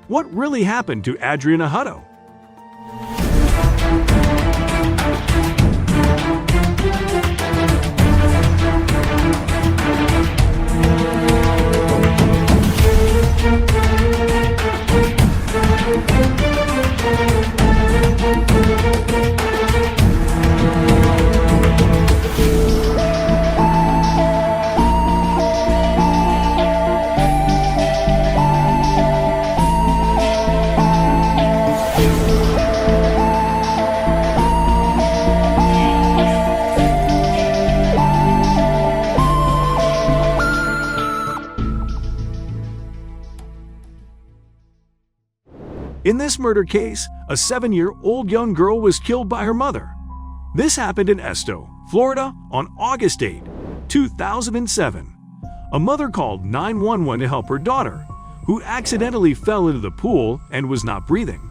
What really happened to Adrianna Hutto? In this murder case, a 7-year-old young girl was killed by her mother. This happened in Esto, Florida on August 8, 2007. A mother called 911 to help her daughter, who accidentally fell into the pool and was not breathing.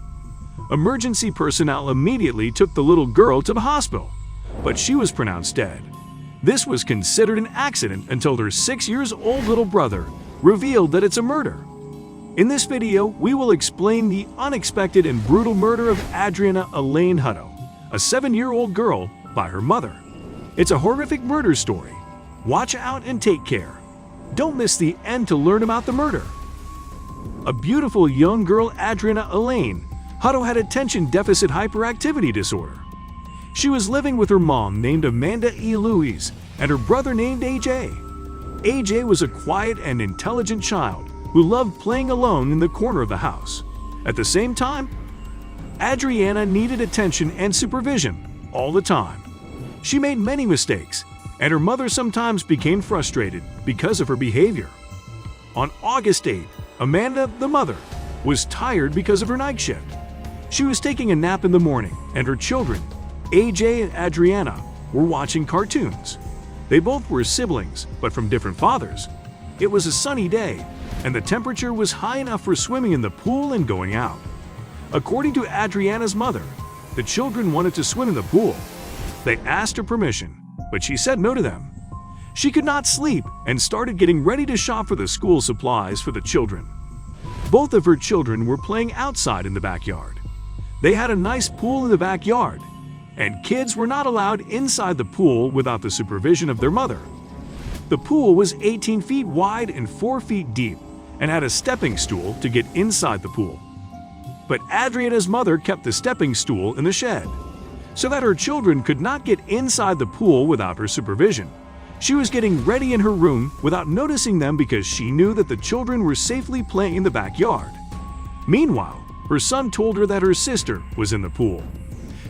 Emergency personnel immediately took the little girl to the hospital, but she was pronounced dead. This was considered an accident until their 6-year-old little brother revealed that it's a murder. In this video, we will explain the unexpected and brutal murder of Adrianna Elaine Hutto, a 7-year-old girl, by her mother. It's a horrific murder story. Watch out and take care. Don't miss the end to learn about the murder. A beautiful young girl, Adrianna Elaine Hutto, had Attention Deficit Hyperactivity Disorder. She was living with her mom named Amanda E. Louise and her brother named AJ. AJ was a quiet and intelligent child who loved playing alone in the corner of the house. At the same time, Adriana needed attention and supervision all the time. She made many mistakes, and her mother sometimes became frustrated because of her behavior. On August 8, Amanda, the mother, was tired because of her night shift. She was taking a nap in the morning, and her children, AJ and Adriana, were watching cartoons. They both were siblings, but from different fathers. It was a sunny day, and the temperature was high enough for swimming in the pool and going out. According to Adriana's mother, the children wanted to swim in the pool. They asked her permission, but she said no to them. She could not sleep and started getting ready to shop for the school supplies for the children. Both of her children were playing outside in the backyard. They had a nice pool in the backyard, and kids were not allowed inside the pool without the supervision of their mother. The pool was 18 feet wide and 4 feet deep, and had a stepping stool to get inside the pool. But Adriana's mother kept the stepping stool in the shed, so that her children could not get inside the pool without her supervision. She was getting ready in her room without noticing them because she knew that the children were safely playing in the backyard. Meanwhile, her son told her that her sister was in the pool.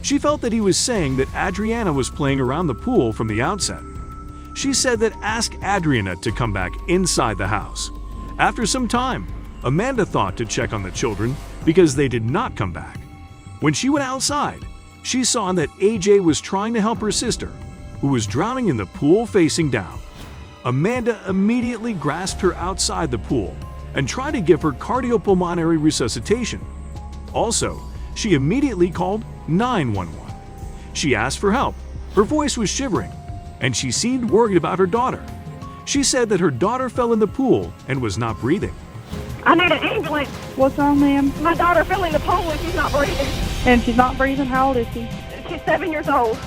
She felt that he was saying that Adriana was playing around the pool from the outset. She said that ask Adriana to come back inside the house. After some time, Amanda thought to check on the children because they did not come back. When she went outside, she saw that AJ was trying to help her sister, who was drowning in the pool facing down. Amanda immediately grasped her outside the pool and tried to give her cardiopulmonary resuscitation. Also, she immediately called 911. She asked for help. Her voice was shivering, and she seemed worried about her daughter. She said that her daughter fell in the pool and was not breathing. I need an ambulance. What's wrong, ma'am? My daughter fell in the pool and she's not breathing. And she's not breathing? How old is she? She's 7 years old.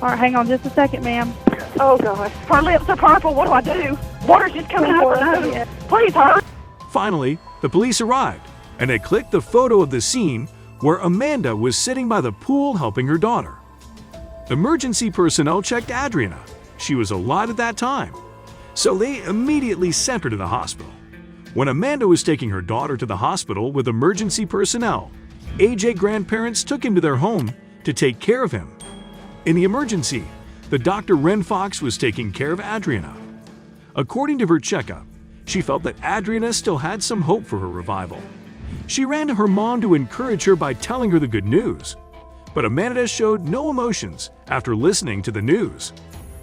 All right, hang on just a second, ma'am. Oh, God. Her lips are purple. What do I do? Water's just coming out of her nose. Please, hurry. Finally, the police arrived, and they clicked the photo of the scene where Amanda was sitting by the pool helping her daughter. Emergency personnel checked Adriana. She was alive at that time, so they immediately sent her to the hospital. When Amanda was taking her daughter to the hospital with emergency personnel, AJ grandparents took him to their home to take care of him. In the emergency, the Dr. Ren Fox was taking care of Adriana. According to her checkup, she felt that Adriana still had some hope for her revival. She ran to her mom to encourage her by telling her the good news. But Amanda showed no emotions after listening to the news.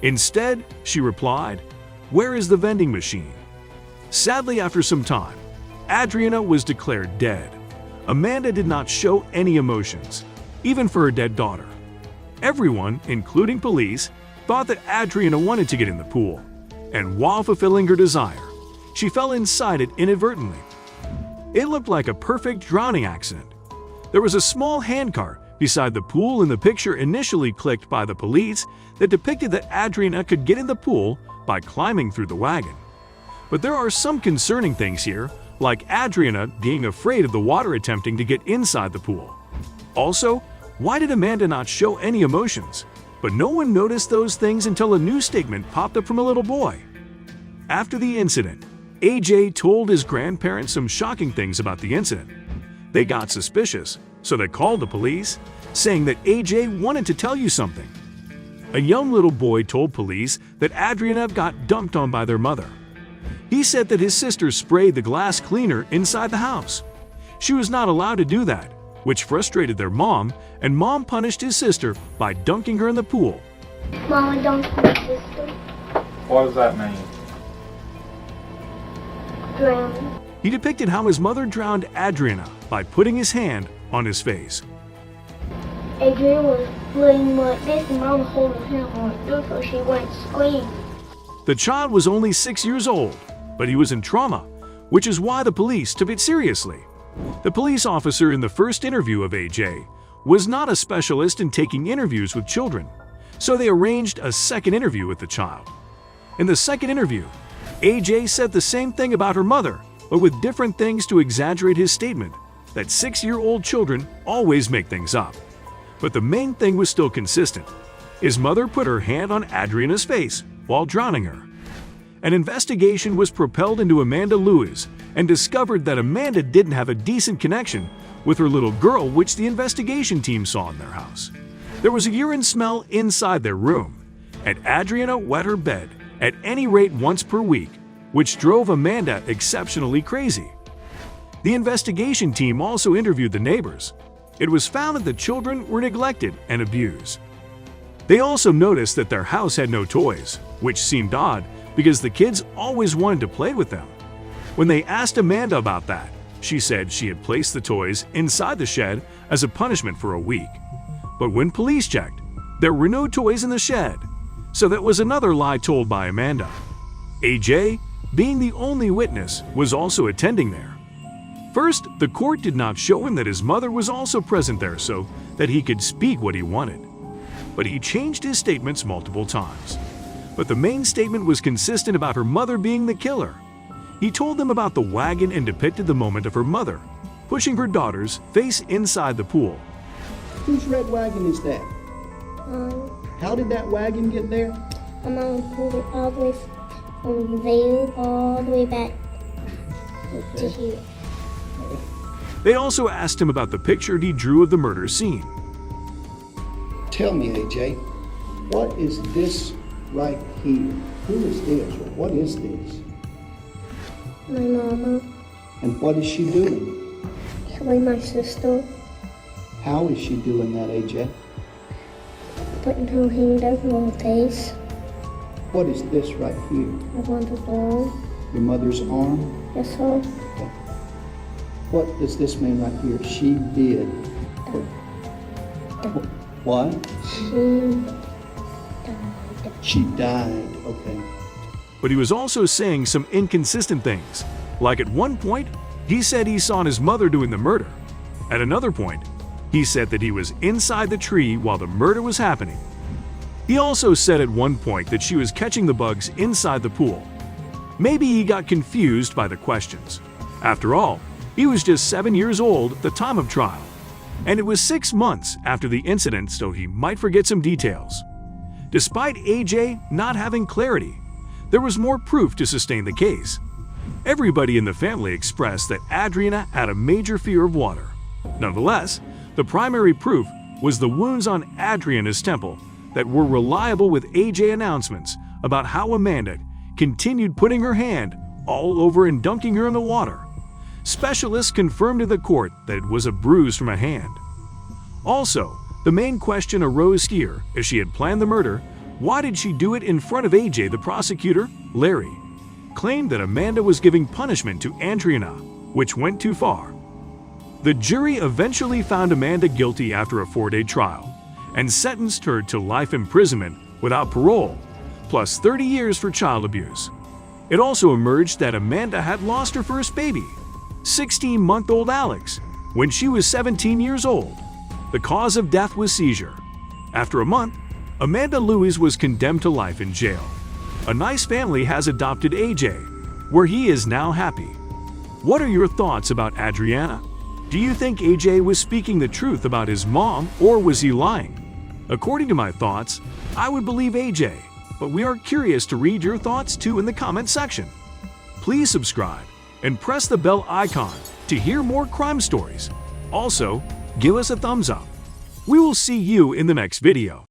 Instead, she replied, "Where is the vending machine?" Sadly, after some time, Adriana was declared dead. Amanda did not show any emotions, even for her dead daughter. Everyone, including police, thought that Adriana wanted to get in the pool, and while fulfilling her desire, she fell inside it inadvertently. It looked like a perfect drowning accident. There was a small handcart beside the pool in the picture initially clicked by the police that depicted that Adriana could get in the pool by climbing through the wagon. But there are some concerning things here, like Adriana being afraid of the water attempting to get inside the pool. Also, why did Amanda not show any emotions? But no one noticed those things until a new statement popped up from a little boy. After the incident, AJ told his grandparents some shocking things about the incident. They got suspicious, so they called the police, saying that AJ wanted to tell you something. A young little boy told police that Adriana got dumped on by their mother. He said that his sister sprayed the glass cleaner inside the house. She was not allowed to do that, which frustrated their mom, and Mom punished his sister by dunking her in the pool. Mama, dunked my sister. What does that mean? Drowned. He depicted how his mother drowned Adriana by putting his hand on his face. Adriana was laying like this and Mama holding her on her so she wouldn't scream. The child was only 6 years old, but he was in trauma, which is why the police took it seriously. The police officer in the first interview of AJ was not a specialist in taking interviews with children, so they arranged a second interview with the child. In the second interview, AJ said the same thing about her mother, but with different things to exaggerate his statement that 6-year-old children always make things up. But the main thing was still consistent. His mother put her hand on Adriana's face while drowning her. An investigation was propelled into Amanda Lewis and discovered that Amanda didn't have a decent connection with her little girl, which the investigation team saw in their house. There was a urine smell inside their room, and Adriana wet her bed at any rate once per week, which drove Amanda exceptionally crazy. The investigation team also interviewed the neighbors. It was found that the children were neglected and abused. They also noticed that their house had no toys, which seemed odd because the kids always wanted to play with them. When they asked Amanda about that, she said she had placed the toys inside the shed as a punishment for a week. But when police checked, there were no toys in the shed. So that was another lie told by Amanda. AJ, being the only witness, was also attending there. First, the court did not show him that his mother was also present there so that he could speak what he wanted. But he changed his statements multiple times. But the main statement was consistent about her mother being the killer. He told them about the wagon and depicted the moment of her mother pushing her daughter's face inside the pool. Whose red wagon is that? How did that wagon get there? My mom pulled it all the way from there all the way back to here. They also asked him about the picture he drew of the murder scene. Tell me, AJ, what is this right here? Who is this? Or what is this? My mama, And what is she doing? killing my sister, How is she doing that, AJ? putting her hand over my face. What is this right here? I want to go. Your mother's arm? Yes, sir. What does this mean right here? She did. What? She died. She died. Okay. But he was also saying some inconsistent things. Like at one point, he said he saw his mother doing the murder. At another point, he said that he was inside the tree while the murder was happening. He also said at one point that she was catching the bugs inside the pool. Maybe he got confused by the questions. After all, he was just 7 years old at the time of trial, and it was 6 months after the incident, so he might forget some details. Despite AJ not having clarity, there was more proof to sustain the case. Everybody in the family expressed that Adriana had a major fear of water. Nonetheless, the primary proof was the wounds on Adriana's temple that were reliable, with AJ announcements about how Amanda continued putting her hand all over and dunking her in the water. Specialists confirmed to the court that it was a bruise from a hand. Also, the main question arose here: if she had planned the murder, why did she do it in front of AJ? The prosecutor, Larry, claimed that Amanda was giving punishment to Adriana, which went too far. The jury eventually found Amanda guilty after a 4-day trial and sentenced her to life imprisonment without parole, plus 30 years for child abuse. It also emerged that Amanda had lost her first baby. 16-month-old Alex when she was 17 years old. The cause of death was seizure. After a month, Amanda Louise was condemned to life in jail. A nice family has adopted AJ, where he is now happy. What are your thoughts about Adriana? Do you think AJ was speaking the truth about his mom, or was he lying? According to my thoughts, I would believe AJ, but we are curious to read your thoughts too in the comment section. Please subscribe and press the bell icon to hear more crime stories. Also, give us a thumbs up. We will see you in the next video.